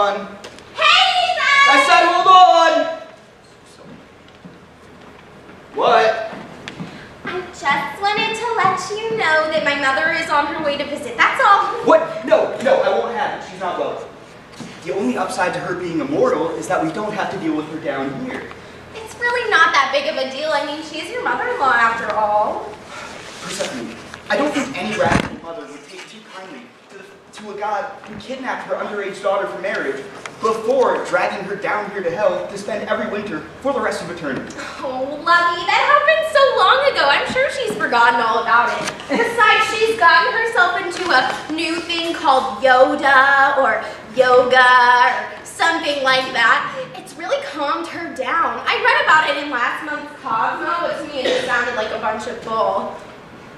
on. Hey, I said hold on. What? I just wanted to let you know that my mother is on her way to visit, that's all. What? No, I won't have it. She's not welcome. The only upside to her being immortal is that we don't have to deal with her down here. It's really not that big of a deal. I mean, she is your mother-in-law after all. Persephone, I don't think any rational mother would take too kindly to a god who kidnapped her underage daughter for marriage before dragging her down here to hell to spend every winter for the rest of eternity. Oh, Lovey, that happened so long ago. I'm sure she's forgotten all about it. Besides, she's gotten herself into a new thing called Yoda or yoga or something like that. It's really calmed her down. I read about it in last month's Cosmo. To me, it sounded like a bunch of bull.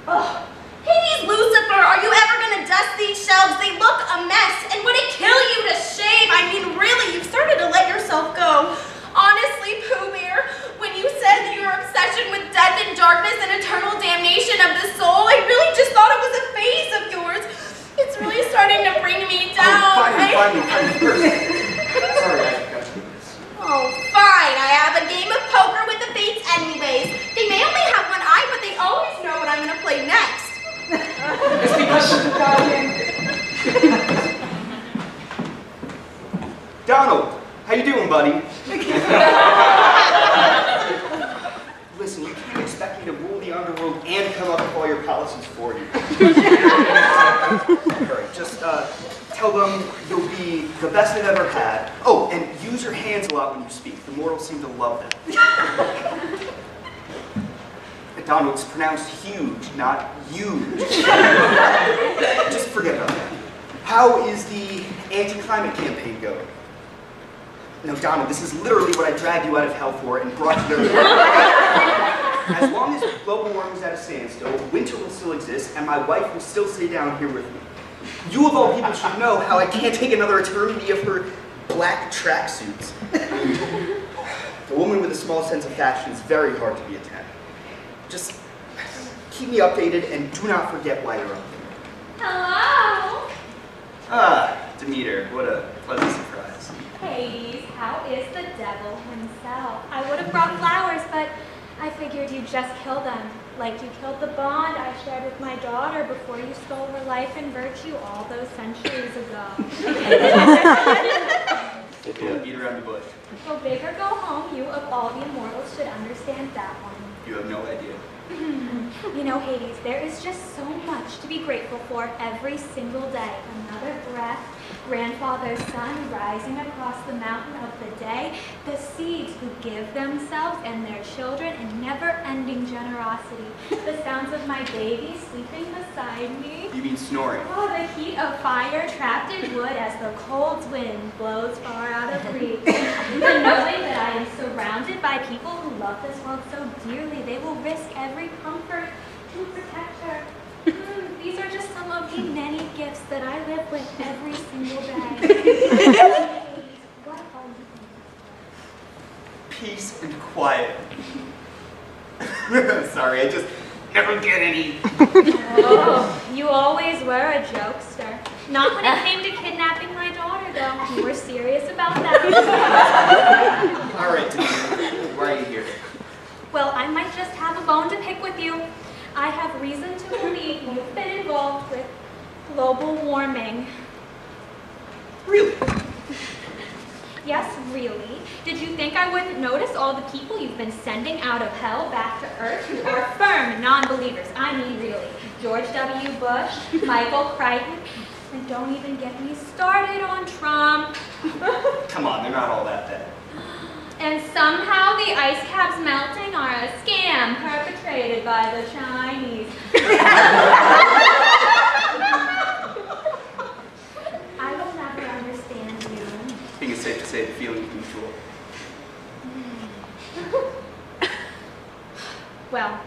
Ugh. Hades, Lucifer, are you ever gonna dust these shelves? They look a mess, and would it kill you to shave? I mean, really, you've started to let yourself go. Honestly, Pooh Bear, when you said your obsession with death and darkness and eternal damnation of the soul, I really just thought it was a phase of yours. It's really starting to bring me down. Oh, fine. Sorry, I got to do this. Oh, fine. I have a game of poker with the fates anyways. They may only have one eye, but they always know what I'm gonna play next. It's because she's Italian. Donald, how you doing, buddy? Listen, you can't expect me to rule the underworld and come up with all your palaces for you. Alright, just tell them you'll be the best they've ever had. Oh, and use your hands a lot when you speak. The mortals seem to love them. Donald, it's pronounced huge, not huge. Just forget about that. How is the anti-climate campaign going? No, Donald, this is literally what I dragged you out of hell for and brought you there. As long as global warming is at a standstill, winter will still exist, and my wife will still stay down here with me. You of all people should know how I can't take another eternity of her black tracksuits. The woman with a small sense of fashion is very hard to be a 10. Just keep me updated and do not forget why you're up there. Hello. Ah, Demeter, what a pleasant surprise. Hades, how is the devil himself? I would have brought flowers, but I figured you'd just kill them, like you killed the bond I shared with my daughter before you stole her life and virtue all those centuries ago. Yeah, beat around the bush. Go big or go home, you of all the immortals should understand that one. You have no idea. You know, Hades, there is just so much to be grateful for every single day. Another breath, grandfather's sun rising across the mountain of the day, the seeds who give themselves and their children in never-ending generosity, the sounds of my baby sleeping beside me. You mean snoring? Oh, the heat of fire trapped in wood as the cold wind blows far out of reach. The knowing that I am surrounded by people who love this world so dearly, they will risk every comfort to protect her. These are just some of the many gifts that I live with every single day. What are you Peace and quiet. Sorry, I just never get any. Oh, you always were a jokester. Not when it came to kidnapping my daughter, though. You were serious about that. All right, Demeter, why are you here? Well, I might just have a bone to pick with you. I have reason to believe you've been involved with global warming. Really? Yes, really? Did you think I wouldn't notice all the people you've been sending out of hell back to Earth who are firm non-believers? I mean, really. George W. Bush, Michael Crichton, and don't even get me started on Trump. Come on, they're not all that bad. And somehow the ice caps melting are a scam perpetrated by the Chinese. I will never understand you. I think it's safe to say the feeling is mutual. Well,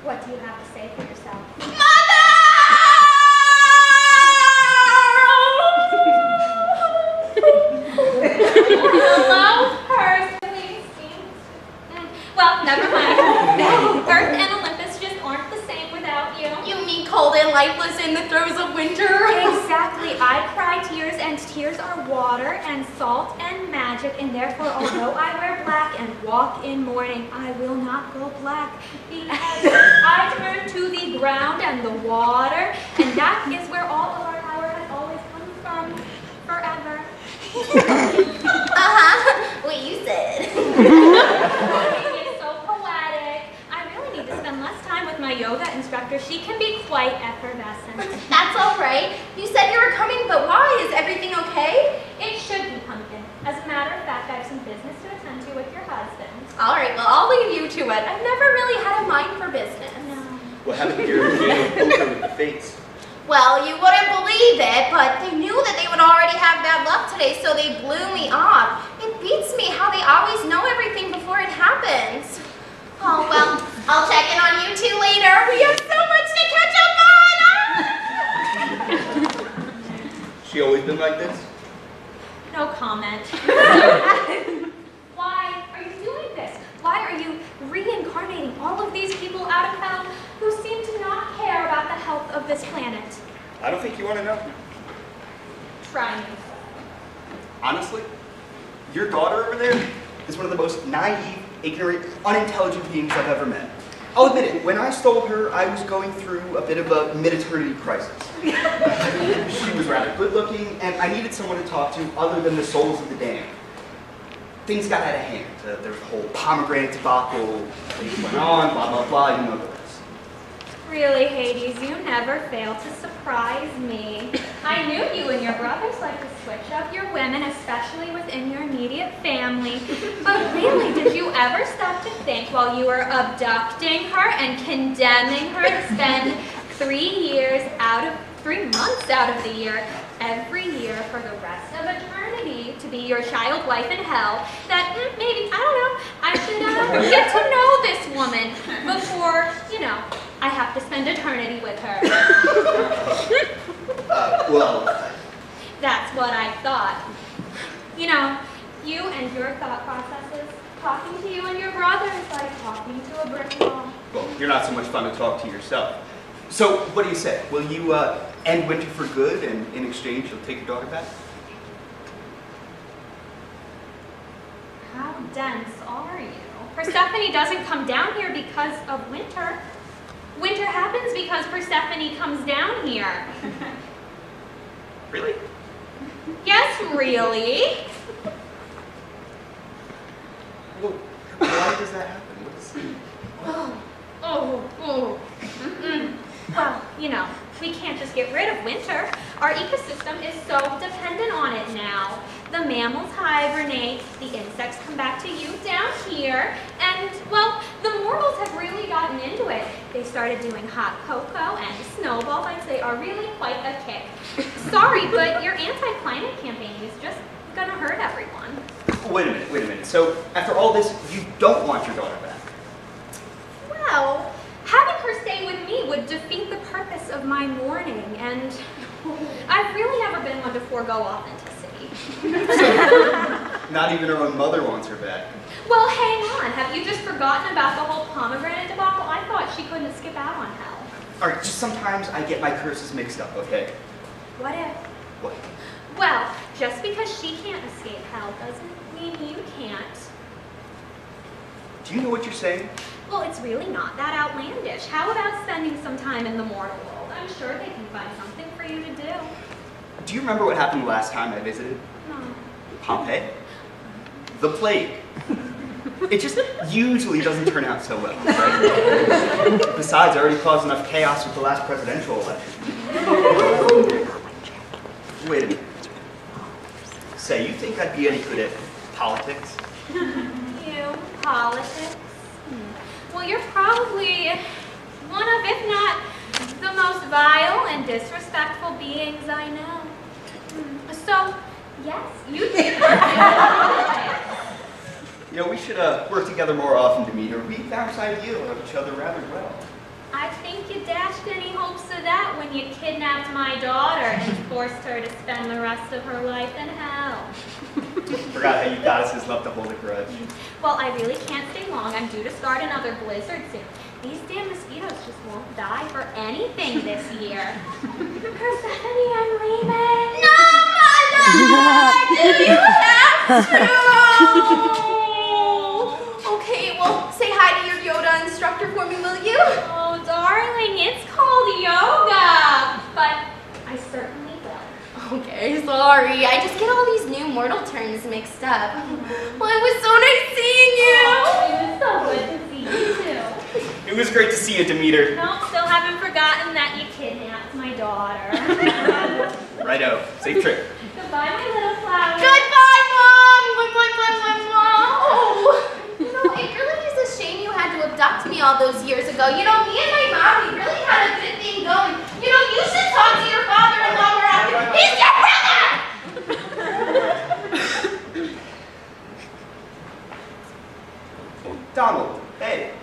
what do you have to say for yourself? Hello, Hercules. Well, never mind. Earth and Olympus just aren't the same without you. You mean cold and lifeless in the throes of winter. Exactly. I cry tears, and tears are water and salt and magic, and therefore, although I wear black and walk in mourning, I will not go black, because I turn to the ground and the water, and that is where all of our power has always come from, forever. What you said. It's so poetic. I really need to spend less time with my yoga instructor. She can be quite effervescent. That's all right. You said you were coming, but why? Is everything okay? It should be, Pumpkin. As a matter of fact, I have some business to attend to with your husband. All right, well, I'll leave you to it. I've never really had a mind for business. No. What happened to your game of poker with the fates? Well, you wouldn't believe it, but they knew that they would already have bad luck today, so they blew me off. It beats me how they always know everything before it happens. Oh, well, I'll check in on you two later. We have so much to catch up on. She always been like this? No comment. Why are you doing this? Why are you reincarnating all of these people out of hell who seem to not care about the health of this planet? I don't think you want to know. Try me. Honestly, your daughter over there is one of the most naive, ignorant, unintelligent beings I've ever met. I'll admit it, when I stole her, I was going through a bit of a mid-eternity crisis. She was rather good-looking, and I needed someone to talk to other than the souls of the damned. Things got out of hand. There was the whole pomegranate debacle, things went on, blah, blah, blah, you know the rest. Really, Hades, you never fail to surprise me. I knew you and your brothers like to switch up your women, especially within your immediate family. But really, did you ever stop to think while you were abducting her and condemning her to spend 3 months out of the year, every year for the rest of eternity, to be your child wife in hell, that maybe, I don't know, I should get to know this woman before, I have to spend eternity with her. That's what I thought. You and your thought processes, talking to you and your brother is like talking to a brick wall. Well, you're not so much fun to talk to yourself. So, what do you say? Will you end winter for good, and in exchange, you'll take your daughter back? How dense are you? Persephone doesn't come down here because of winter. Winter happens because Persephone comes down here. Really? Yes, really. Well, why does that happen? Well, we can't just get rid of winter. Our ecosystem is so dependent on it now. The mammals hibernate, the insects come back to you down here, and, well, the mortals have really gotten into it. They started doing hot cocoa and snowballs. I'd say are really quite a kick. Sorry, but your anti-climate campaign is just gonna hurt everyone. Wait a minute. So, after all this, you don't want your daughter back? Well, Having her stay with me would defeat the purpose of my mourning, and I've really never been one to forego authenticity. Not even her own mother wants her back. Well, hang on. Have you just forgotten about the whole pomegranate debacle? I thought she couldn't skip out on hell. All right, just sometimes I get my curses mixed up, okay? What if? What? Well, just because she can't escape hell doesn't mean you can't. Do you know what you're saying? Well, it's really not that outlandish. How about spending some time in the mortal world? I'm sure they can find something for you to do. Do you remember what happened the last time I visited? No. Pompeii? The plague. It just usually doesn't turn out so well, right? Besides, I already caused enough chaos with the last presidential election. Wait a minute. Say, you think I'd be any good at politics? You? Politics? Well, you're probably one of, if not the most vile and disrespectful beings I know. So, yes, you think You know, we should work together more often, Demeter. We bounce ideas of each other rather well. I think you dashed any hopes of that when you kidnapped my daughter and forced her to spend the rest of her life in hell. Forgot how you goddesses love to hold a grudge. Well, I really can't stay long. I'm due to start another blizzard soon. These damn mosquitoes just won't die for anything this year. Persephone, I'm leaving. No, Mother! Did you have to? Okay, well, say hi to your Yoda instructor for me, will you? Oh, darling, it's called yoga. But I certainly will. Okay, sorry. I just get all these new mortal terms mixed up. Well, it was so nice seeing you. Oh, it was so good to see you, too. It was great to see you, Demeter. No, still haven't forgotten that you kidnapped my daughter. Righto. Safe trip. Goodbye, my little flower. Goodbye, Mom! Oh, you know, it really is a shame you had to abduct me all those years ago. You know, me and my mom, we really had a good thing going. You know, you should talk to your father-in-law more often. He's your brother! Oh, Donald, hey.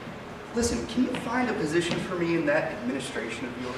Listen, can you find a position for me in that administration of yours?